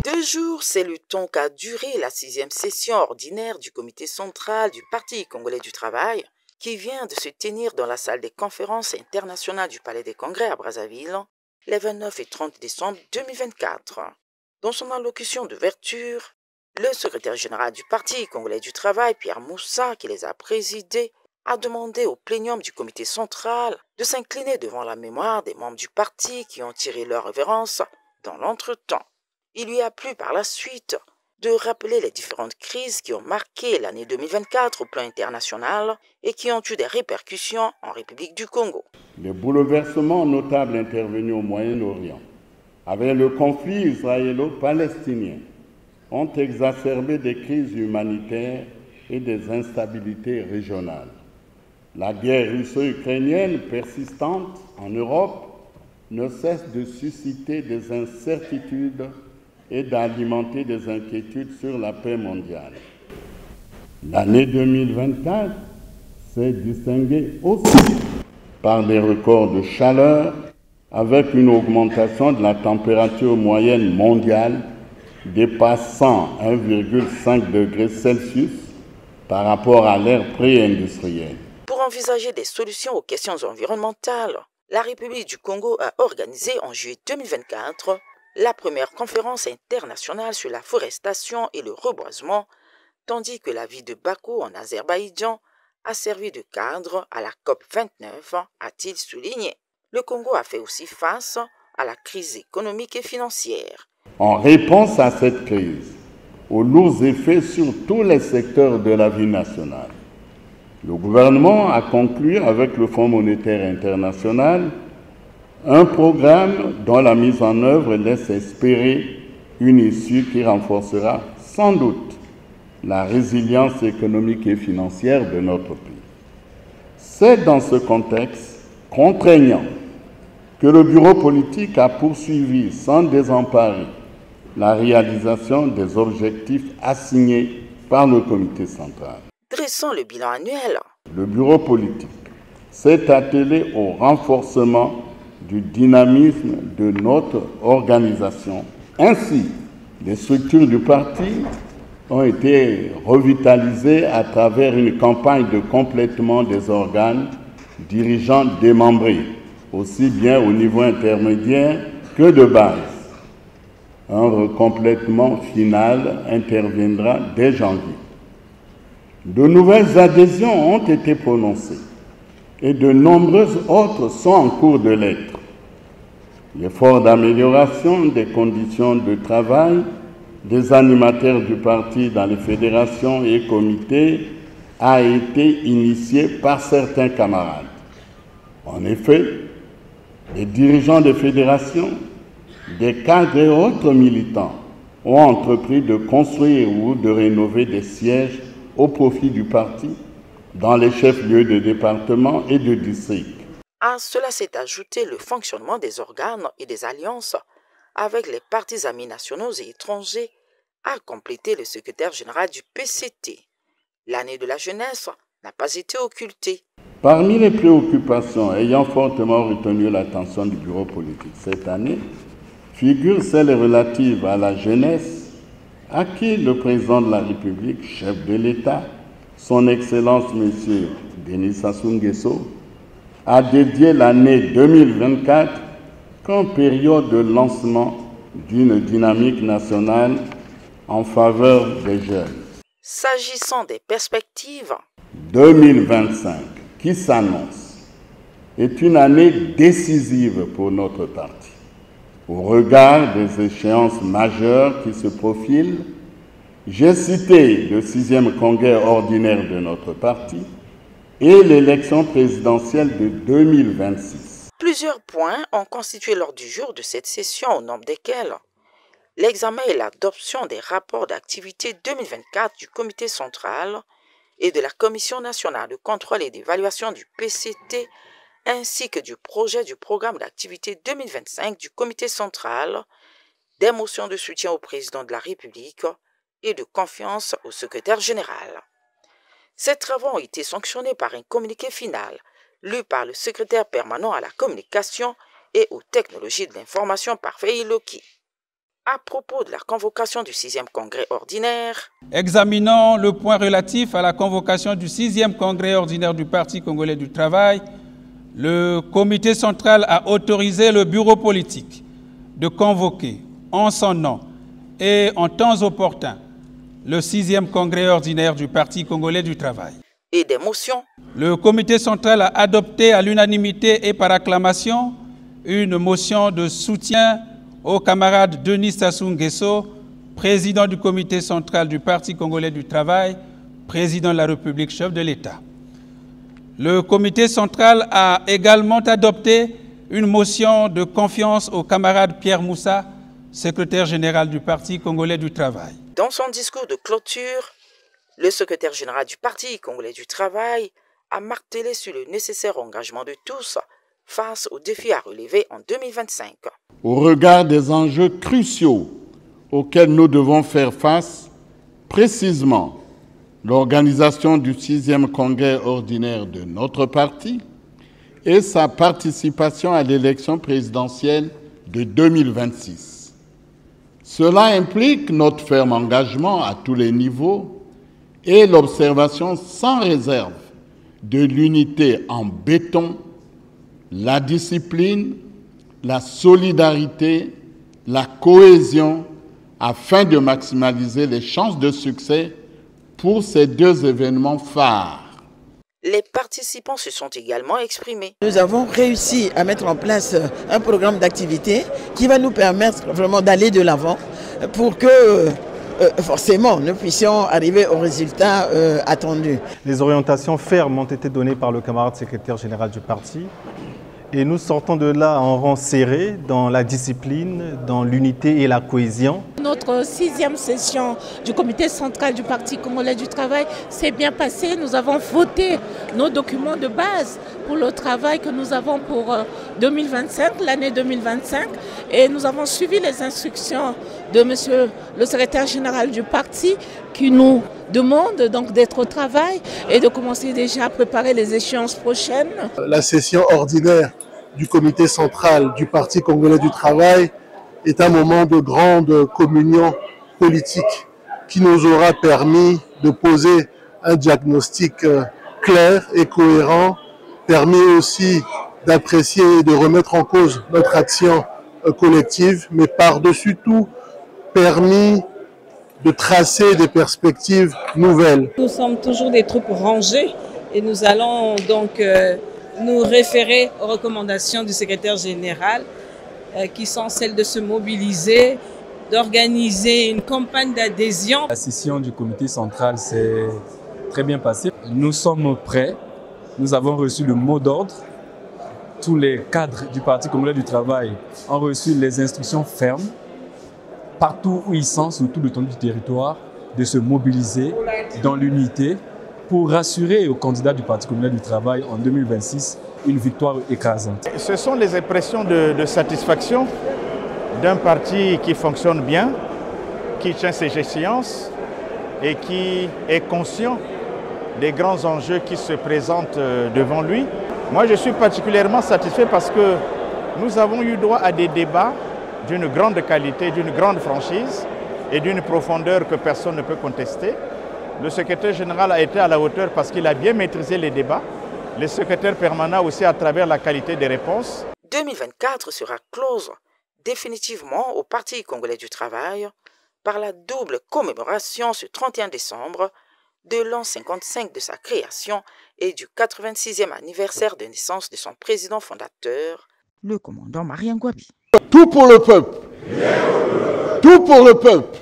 Deux jours, c'est le temps qu'a duré la 6e session ordinaire du comité central du Parti congolais du travail qui vient de se tenir dans la salle des conférences internationales du Palais des Congrès à Brazzaville les 29 et 30 décembre 2024. Dans son allocution d'ouverture, le secrétaire général du Parti congolais du travail, Pierre Moussa, qui les a présidés, a demandé au plénium du comité central de s'incliner devant la mémoire des membres du parti qui ont tiré leur révérence dans l'entretemps. Il lui a plu par la suite de rappeler les différentes crises qui ont marqué l'année 2024 au plan international et qui ont eu des répercussions en République du Congo. Les bouleversements notables intervenus au Moyen-Orient avec le conflit israélo-palestinien ont exacerbé des crises humanitaires et des instabilités régionales. La guerre russo-ukrainienne persistante en Europe ne cesse de susciter des incertitudes et d'alimenter des inquiétudes sur la paix mondiale. L'année 2024 s'est distinguée aussi par des records de chaleur avec une augmentation de la température moyenne mondiale dépassant 1,5 degré Celsius par rapport à l'ère pré-industrielle. Pour envisager des solutions aux questions environnementales, la République du Congo a organisé en juillet 2024 la première conférence internationale sur la forestation et le reboisement, tandis que la ville de Bakou en Azerbaïdjan a servi de cadre à la COP29, a-t-il souligné. Le Congo a fait aussi face à la crise économique et financière. En réponse à cette crise, aux lourds effets sur tous les secteurs de la vie nationale, le gouvernement a conclu avec le Fonds monétaire international un programme dont la mise en œuvre laisse espérer une issue qui renforcera sans doute la résilience économique et financière de notre pays. C'est dans ce contexte contraignant que le bureau politique a poursuivi sans désemparer la réalisation des objectifs assignés par le comité central. Dressant le bilan annuel, le bureau politique s'est attelé au renforcement du dynamisme de notre organisation. Ainsi, les structures du parti ont été revitalisées à travers une campagne de complètement des organes dirigeants démembrés, aussi bien au niveau intermédiaire que de base. Un recomplètement final interviendra dès janvier. De nouvelles adhésions ont été prononcées et de nombreuses autres sont en cours de l'être. L'effort d'amélioration des conditions de travail des animateurs du parti dans les fédérations et comités a été initié par certains camarades. En effet, les dirigeants des fédérations, des cadres et autres militants ont entrepris de construire ou de rénover des sièges au profit du parti dans les chefs-lieux de département et de district. À cela s'est ajouté le fonctionnement des organes et des alliances avec les partis amis nationaux et étrangers, a complété le secrétaire général du PCT. L'année de la jeunesse n'a pas été occultée. Parmi les préoccupations ayant fortement retenu l'attention du bureau politique cette année, figure celle relative à la jeunesse, à qui le président de la République, chef de l'État, son Excellence M. Denis Sassou Nguesso, a dédié l'année 2024 comme période de lancement d'une dynamique nationale en faveur des jeunes. S'agissant des perspectives, 2025, qui s'annonce, est une année décisive pour notre parti. Au regard des échéances majeures qui se profilent, j'ai cité le 6e congrès ordinaire de notre parti et l'élection présidentielle de 2026. Plusieurs points ont constitué l'ordre du jour de cette session, au nombre desquels l'examen et l'adoption des rapports d'activité 2024 du comité central et de la Commission nationale de contrôle et d'évaluation du PCT, ainsi que du projet du programme d'activité 2025 du comité central, des motions de soutien au président de la République et de confiance au secrétaire général. Ces travaux ont été sanctionnés par un communiqué final lu par le secrétaire permanent à la communication et aux technologies de l'information Parfait Loki. À propos de la convocation du 6e congrès ordinaire, examinons le point relatif à la convocation du 6e congrès ordinaire du Parti congolais du travail. Le comité central a autorisé le bureau politique de convoquer en son nom et en temps opportun le 6e congrès ordinaire du Parti congolais du travail. Et des motions. Le comité central a adopté à l'unanimité et par acclamation une motion de soutien au camarade Denis Sassou Nguesso, président du comité central du Parti congolais du travail, président de la République, chef de l'État. Le comité central a également adopté une motion de confiance au camarade Pierre Moussa, secrétaire général du Parti congolais du travail. Dans son discours de clôture, le secrétaire général du Parti congolais du travail a martelé sur le nécessaire engagement de tous face aux défis à relever en 2025. Au regard des enjeux cruciaux auxquels nous devons faire face, précisément l'organisation du 6e congrès ordinaire de notre parti et sa participation à l'élection présidentielle de 2026. Cela implique notre ferme engagement à tous les niveaux et l'observation sans réserve de l'unité en béton, la discipline, la solidarité, la cohésion, afin de maximiser les chances de succès pour ces deux événements phares. Les participants se sont également exprimés. Nous avons réussi à mettre en place un programme d'activité qui va nous permettre vraiment d'aller de l'avant pour que forcément nous puissions arriver aux résultats attendus. Les orientations fermes ont été données par le camarade secrétaire général du parti. Et nous sortons de là en rang serré, dans la discipline, dans l'unité et la cohésion. Notre 6e session du comité central du Parti congolais du travail s'est bien passée. Nous avons voté nos documents de base pour le travail que nous avons pour 2025, l'année 2025. Et nous avons suivi les instructions de monsieur le secrétaire général du parti qui nous demande donc d'être au travail et de commencer déjà à préparer les échéances prochaines. La session ordinaire du comité central du Parti congolais du travail est un moment de grande communion politique qui nous aura permis de poser un diagnostic clair et cohérent, permis aussi d'apprécier et de remettre en cause notre action collective, mais par-dessus tout permis de tracer des perspectives nouvelles. Nous sommes toujours des troupes rangées et nous allons donc nous référer aux recommandations du secrétaire général qui sont celles de se mobiliser, d'organiser une campagne d'adhésion. La session du comité central s'est très bien passée. Nous sommes prêts, nous avons reçu le mot d'ordre. Tous les cadres du Parti congolais du travail ont reçu les instructions fermes partout où ils sont, sur tout le temps du territoire, de se mobiliser dans l'unité pour rassurer aux candidats du Parti congolais du travail en 2026 une victoire écrasante. Ce sont les impressions de satisfaction d'un parti qui fonctionne bien, qui tient ses échéances et qui est conscient des grands enjeux qui se présentent devant lui. Moi, je suis particulièrement satisfait parce que nous avons eu droit à des débats d'une grande qualité, d'une grande franchise et d'une profondeur que personne ne peut contester. Le secrétaire général a été à la hauteur parce qu'il a bien maîtrisé les débats. Le secrétaire permanent aussi à travers la qualité des réponses. 2024 sera close définitivement au Parti congolais du travail par la double commémoration ce 31 décembre de l'an 55 de sa création et du 86e anniversaire de naissance de son président fondateur, le commandant Marien Ngouabi. Tout pour le peuple. Tout pour le peuple.